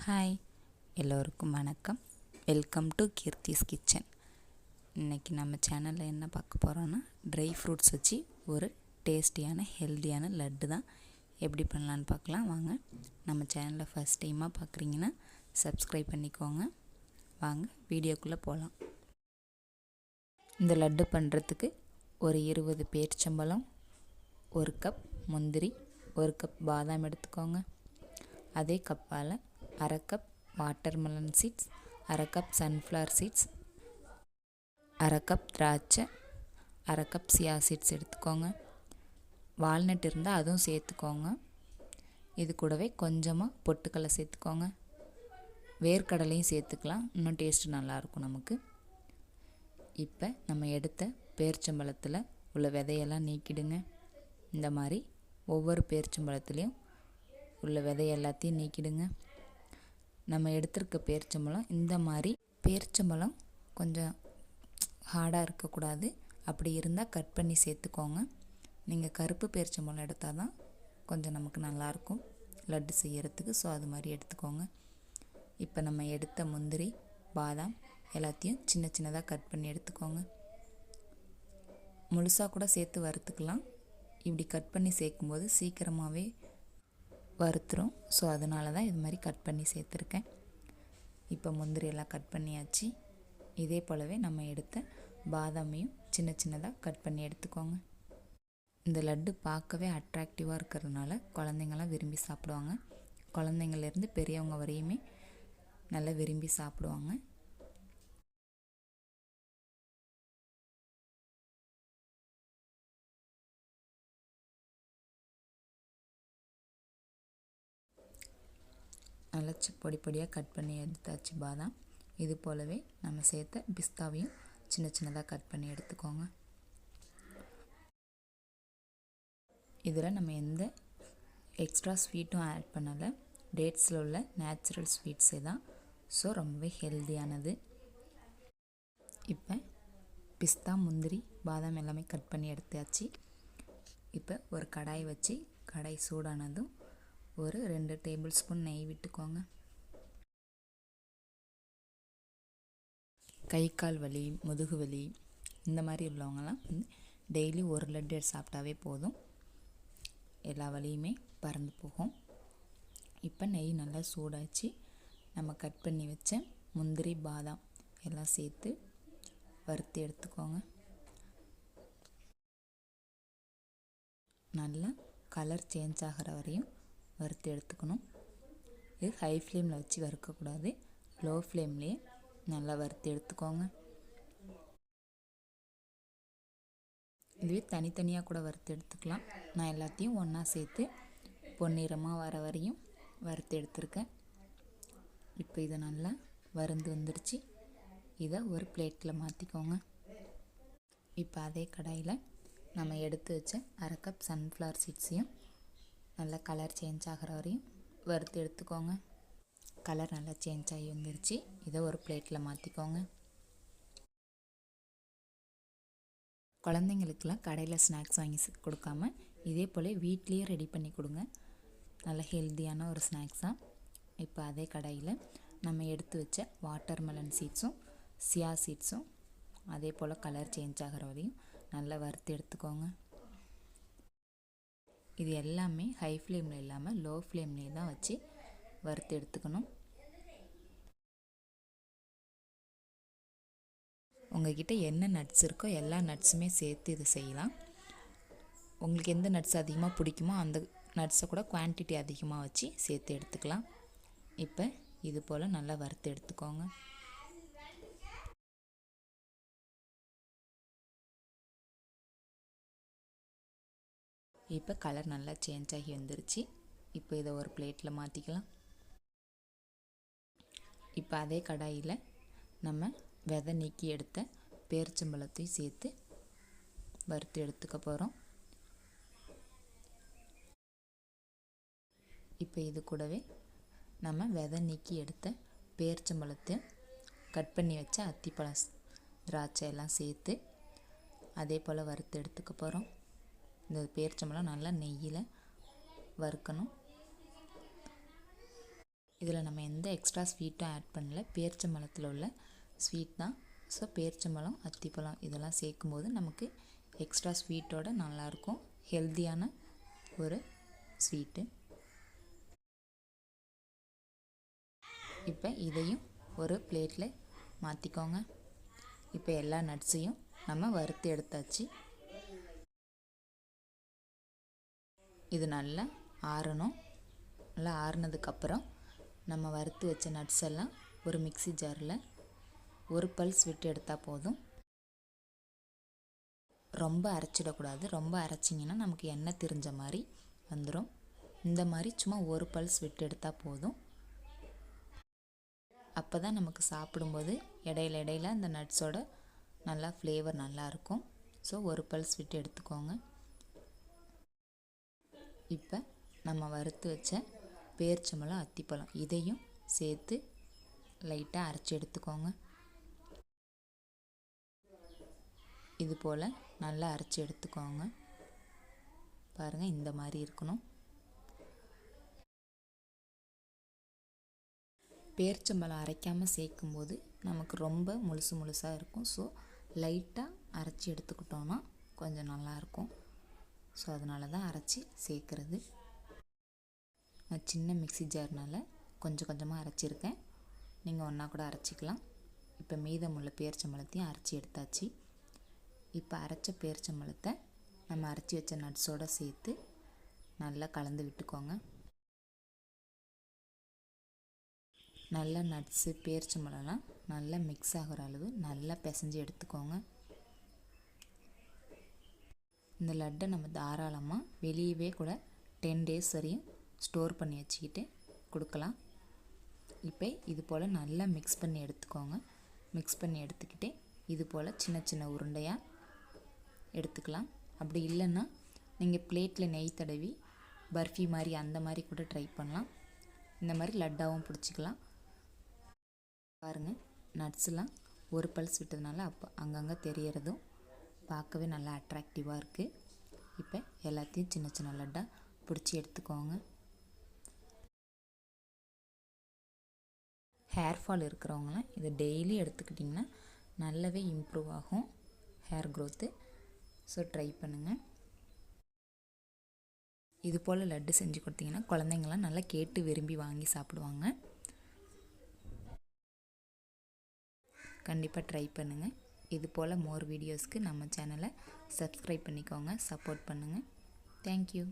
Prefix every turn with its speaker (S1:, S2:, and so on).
S1: Hi, எல்லோருக்கும் வணக்கம். Welcome to Keerthi's kitchen. இன்றைக்கி நம்ம சேனலில் என்ன பார்க்க போகிறோன்னா, ட்ரை ஃப்ரூட்ஸ் வச்சு ஒரு டேஸ்டியான ஹெல்த்தியான லட்டு தான் எப்படி பண்ணலான்னு பார்க்கலாம். வாங்க. நம்ம சேனலில் ஃபஸ்ட் டைமாக பார்க்குறீங்கன்னா சப்ஸ்கிரைப் பண்ணிக்கோங்க. வாங்க வீடியோக்குள்ளே போகலாம். இந்த லட்டு பண்ணுறதுக்கு ஒரு 20 பேரிச்சம்பழம், 1 கப் முந்திரி, 1 கப் பாதாம் எடுத்துக்கோங்க. அதே கப்பால் 1/2 cup watermelon seeds, 1/2 cup sunflower seeds, 1/2 cup திராட்சை, 1/2 கப் சியா சீட்ஸ் எடுத்துக்கோங்க. வால்நட் இருந்தால் அதுவும் சேர்த்துக்கோங்க. இது கூடவே கொஞ்சமாக பொட்டுக்கடலை சேர்த்துக்கோங்க. வேர்க்கடலையும் சேர்த்துக்கலாம், இன்னும் டேஸ்ட்டு நல்லாயிருக்கும் நமக்கு. இப்போ நம்ம எடுத்த பேரிச்சம்பழத்தில் உள்ள விதையெல்லாம் நீக்கிடுங்க. இந்த மாதிரி ஒவ்வொரு பேரிச்சம்பழத்துலேயும் உள்ள விதை எல்லாத்தையும் நீக்கிடுங்க. நம்ம எடுத்திருக்க பேரிச்சம்பழம் இந்த மாதிரி பேரிச்சம்பழம் கொஞ்சம் ஹார்டாக இருக்கக்கூடாது. அப்படி இருந்தால் கட் பண்ணி சேர்த்துக்கோங்க. நீங்கள் கருப்பு பேரிச்சம்பழம் எடுத்தால் தான் கொஞ்சம் நமக்கு நல்லாயிருக்கும் லட்டு செய்கிறதுக்கு. ஸோ அது மாதிரி எடுத்துக்கோங்க. இப்போ நம்ம எடுத்த முந்திரி, பாதாம் எல்லாத்தையும் சின்ன சின்னதாக கட் பண்ணி எடுத்துக்கோங்க. முழுசாக கூட சேர்த்து வறுத்துக்கலாம். இப்படி கட் பண்ணி சேர்க்கும்போது சீக்கிரமாகவே வறுத்துரும். ஸோ அதனால தான் இது மாதிரி கட் பண்ணி சேர்த்துருக்கேன். இப்போ முந்திரி எல்லாம் கட் பண்ணியாச்சு. இதே போலவே நம்ம எடுத்த பாதாமையும் சின்ன சின்னதாக கட் பண்ணி எடுத்துக்கோங்க. இந்த லட்டு பார்க்கவே அட்ராக்டிவாக இருக்கிறதுனால குழந்தைங்களாம் விரும்பி சாப்பிடுவாங்க. குழந்தைங்கள்லேருந்து பெரியவங்க வரையுமே நல்லா விரும்பி சாப்பிடுவாங்க. நல்லா பொடி பொடியாக கட் பண்ணி எடுத்தாச்சு பாதாம். இது போலவே நம்ம சேர்த்த பிஸ்தாவையும் சின்ன சின்னதாக கட் பண்ணி எடுத்துக்கோங்க. இதில் நம்ம எந்த எக்ஸ்ட்ரா ஸ்வீட்டும் ஆட் பண்ணலை. டேட்ஸில் உள்ள நேச்சுரல் ஸ்வீட்ஸே தான். ஸோ ரொம்பவே ஹெல்த்தியானது. இப்போ பிஸ்தா, முந்திரி, பாதாம் எல்லாமே கட் பண்ணி எடுத்தாச்சு. இப்போ ஒரு கடாய் வச்சு கடாய் சூடானதும் ஒரு 2 டேபிள் ஸ்பூன் நெய் விட்டுக்கோங்க. கை கால் வலி, முதுகு வலி இந்த மாதிரி உள்ளவங்கலாம் டெய்லி ஒரு லட்டு சாப்பிட்டாவே போதும், எல்லா வலியுமே பறந்து போகும். இப்போ நெய் நல்லா சூடாச்சு. நம்ம கட் பண்ணி வச்ச முந்திரி, பாதாம் எல்லாம் சேர்த்து வறுத்து எடுத்துக்கோங்க. நல்லா கலர் சேஞ்ச் ஆகிற வரையும் வறுத்து எடுத்துக்கணும். இது ஹை ஃப்ளேமில் வச்சு வறுக்கக்கூடாது, லோ ஃப்ளேம்லேயே நல்லா வறுத்து எடுத்துக்கோங்க. இதுவே தனித்தனியாக கூட வறுத்து எடுத்துக்கலாம். நான் எல்லாத்தையும் ஒன்றா சேர்த்து பொன்னிறமாக வர வரையும் வறுத்து எடுத்துருக்கேன். இப்போ இதை நல்லா வறுந்து வந்துடுச்சு. இதை ஒரு பிளேட்டில் மாற்றிக்கோங்க. இப்போ அதே கடாயில் நம்ம எடுத்து வச்ச 1/2 கப் சன்ஃப்ளவர் சீட்ஸையும் நல்லா கலர் சேஞ்ச் ஆகிற வரையும் வறுத்து எடுத்துக்கோங்க. கலர் நல்லா சேஞ்ச் ஆகி வந்துருச்சு. இதை ஒரு பிளேட்டில் மாற்றிக்கோங்க. குழந்தைங்களுக்கெல்லாம் கடையில் ஸ்நாக்ஸ் வாங்கி கொடுக்காம இதே போல் வீட்லேயே ரெடி பண்ணி கொடுங்க. நல்ல ஹெல்த்தியான ஒரு ஸ்நாக்ஸ் தான். இப்போ அதே கடாயில் நம்ம எடுத்து வச்ச வாட்டர்மெலன் சீட்ஸும் சியா சீட்ஸும் அதே போல் கலர் சேஞ்ச் ஆகிற வரையும் நல்லா வறுத்து எடுத்துக்கோங்க. இது எல்லாமே ஹை ஃப்ளேமில் இல்லாமல் லோ ஃப்ளேம்லேயே தான் வச்சு வறுத்து எடுத்துக்கணும். உங்கள்கிட்ட என்ன நட்ஸ் இருக்கோ எல்லா நட்ஸுமே சேர்த்து இது செய்யலாம். உங்களுக்கு எந்த நட்ஸ் அதிகமாக பிடிக்குமோ அந்த நட்ஸை கூட குவான்டிட்டி அதிகமாக வச்சு சேர்த்து எடுத்துக்கலாம். இப்போ இது போல் நல்லா வறுத்து எடுத்துக்கோங்க. இப்போ கலர் நல்லா சேஞ்ச் ஆகி வந்துருச்சு. இப்போ இதை ஒரு பிளேட்டில் மாற்றிக்கலாம். இப்போ அதே கடாயில் நம்ம விதை நீக்கி எடுத்த பேரிச்சம்பழத்தையும் சேர்த்து வறுத்து எடுத்துக்க போகிறோம். இப்போ இது கூடவே நம்ம விதை நீக்கி எடுத்த பேரிச்சம்பழத்தை கட் பண்ணி வச்ச அத்திப்பழம், திராட்சை எல்லாம் சேர்த்து அதே போல் வறுத்து எடுத்துக்க போகிறோம். இந்த பேரிச்சம்பழம் நல்லா நெய்யில் வறுக்கணும். இதில் நம்ம எந்த எக்ஸ்ட்ரா ஸ்வீட்டும் ஆட் பண்ணல, பேரிச்சம்பழத்தில் உள்ள ஸ்வீட் தான். ஸோ பேரிச்சம்பழம், அத்திப்பழம் இதெல்லாம் சேர்க்கும்போது நமக்கு எக்ஸ்ட்ரா ஸ்வீட்டோடு நல்லாயிருக்கும். ஹெல்த்தியான ஒரு ஸ்வீட்டு. இப்போ இதையும் ஒரு பிளேட்டில் மாற்றிக்கோங்க. இப்போ எல்லா நட்ஸையும் நம்ம வறுத்து எடுத்தாச்சு. இது நல்லா ஆறணும். நல்லா ஆறுனதுக்கப்புறம் நம்ம வறுத்து வச்ச நட்ஸ் எல்லாம் ஒரு மிக்ஸி ஜாரில் ஒரு பல்ஸ் விட்டு எடுத்தால் போதும். ரொம்ப அரைச்சிடக்கூடாது. ரொம்ப அரைச்சிங்கன்னா நமக்கு எண்ணெய் திரிஞ்ச மாதிரி வந்துடும். இந்த மாதிரி சும்மா ஒரு பல்ஸ் விட்டு எடுத்தால் போதும். அப்போ தான் நமக்கு சாப்பிடும்போது இடையில இடையில அந்த நட்ஸோட நல்லா ஃப்ளேவர் நல்லாயிருக்கும். ஸோ ஒரு பல்ஸ் விட்டு எடுத்துக்கோங்க. இப்போ நம்ம வறுத்து வச்ச பேரிச்சம்பழம், அத்திப்பழம் இதையும் சேர்த்து லைட்டாக அரைச்சி எடுத்துக்கோங்க. இது போல் நல்லா அரைச்சி எடுத்துக்கோங்க. பாருங்கள், இந்த மாதிரி இருக்கணும். பேரிச்சம்பழம் அரைக்காமல் சேர்க்கும்போது நமக்கு ரொம்ப முழுசாக இருக்கும். ஸோ லைட்டாக அரைச்சி எடுத்துக்கிட்டோன்னா கொஞ்சம் நல்லாயிருக்கும். ஸோ அதனால தான் அரைச்சி சேர்க்குறது. நான் சின்ன மிக்ஸி ஜார்னால் கொஞ்சம் கொஞ்சமாக அரைச்சிருக்கேன். நீங்கள் ஒன்றா கூட அரைச்சிக்கலாம். இப்போ மீதமுள்ள பேரிச்சம்பழத்தையும் அரைச்சி எடுத்தாச்சு. இப்போ அரைச்ச பேரிச்சம்பழத்தை நம்ம அரைச்சி வச்ச நட்ஸோடு சேர்த்து நல்லா கலந்து விட்டுக்கோங்க. நல்லா நட்ஸு, பேரிச்சம்பழம்லாம் நல்லா மிக்ஸ் ஆகிற அளவு நல்லா பிசைஞ்சு எடுத்துக்கோங்க. இந்த லட்டை நம்ம தாராளமாக வெளியவே கூட 10 days வரையும் ஸ்டோர் பண்ணி வச்சுக்கிட்டு கொடுக்கலாம். இப்போ இது போல் நல்லா மிக்ஸ் பண்ணி எடுத்துக்கோங்க. மிக்ஸ் பண்ணி எடுத்துக்கிட்டு இது போல் சின்ன சின்ன உருண்டையாக எடுத்துக்கலாம். அப்படி இல்லைன்னா நீங்கள் பிளேட்டில் நெய் தடவி பர்ஃபி மாதிரி அந்த மாதிரி கூட ட்ரை பண்ணலாம். இந்த மாதிரி லட்டாவும் பிடிச்சிக்கலாம். பாருங்கள், நட்ஸ்லாம் ஒரு பல்ஸ் விட்டதுனால அப்போ அங்கங்கே தெரியறதும் பார்க்கவே நல்லா அட்ராக்டிவாக இருக்குது. இப்போ எல்லாத்தையும் சின்ன சின்ன லட்டாக பிடிச்சி எடுத்துக்கோங்க. ஹேர் ஃபால் இருக்கிறவங்களாம் இதை டெய்லி எடுத்துக்கிட்டிங்கன்னா நல்லாவே இம்ப்ரூவ் ஆகும் ஹேர் க்ரோத்து. ஸோ ட்ரை பண்ணுங்கள். இது போல் லட்டு செஞ்சு கொடுத்தீங்கன்னா குழந்தைங்களாம் நல்லா கேட்டு விரும்பி வாங்கி சாப்பிடுவாங்க. கண்டிப்பாக ட்ரை பண்ணுங்கள். இது போல் மோர் வீடியோஸ்க்கு நம்ம சேனலை சப்ஸ்கிரைப் பண்ணிக்கோங்க, சப்போர்ட் பண்ணுங்கள். தேங்க்யூ.